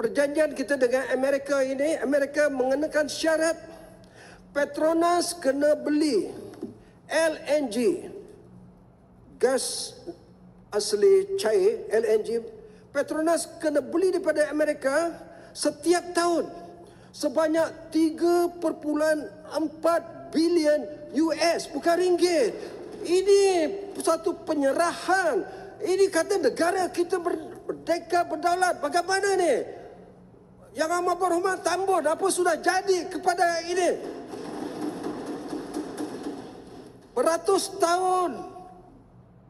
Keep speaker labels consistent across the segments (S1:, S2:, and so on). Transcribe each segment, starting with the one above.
S1: perjanjian kita dengan Amerika ini, Amerika mengenakan syarat Petronas kena beli LNG, gas asli cair, LNG. Petronas kena beli daripada Amerika setiap tahun sebanyak 3.4 bilion US, bukan ringgit. Ini satu penyerahan. Ini kata negara kita merdeka, berdaulat. Bagaimana ni? Yang amat berhormat Tambun, apa sudah jadi kepada ini? Beratus tahun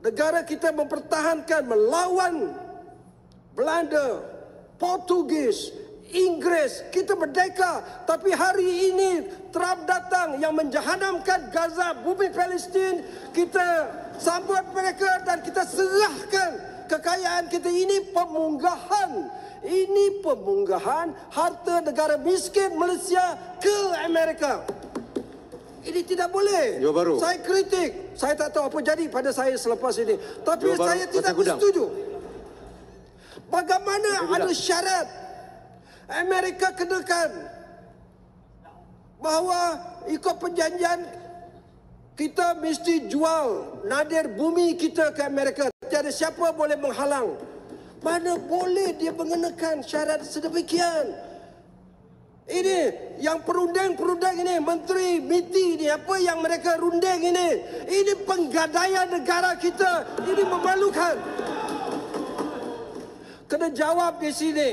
S1: negara kita mempertahankan melawan Belanda, Portugis, Inggris. Kita merdeka, tapi hari ini Trump datang yang menjahanamkan Gaza, bumi Palestin. Kita sambut mereka dan kita serahkan kekayaan kita. Ini pemunggahan. Ini pemunggahan harta negara miskin Malaysia ke Amerika. Ini tidak boleh. Saya kritik. Saya tak tahu apa jadi pada saya selepas ini. Tapi saya tidak bersetuju. Bagaimana ada syarat Amerika kenakan bahawa ikut perjanjian kita mesti jual nadir bumi kita ke Amerika. Tiada siapa boleh menghalang. Mana boleh dia mengenakan syarat sedemikian? Ini yang perunding-perunding ini, menteri MITI ini, apa yang mereka runding ini? Ini penggadaian negara kita. Ini memalukan. Kena jawab di sini.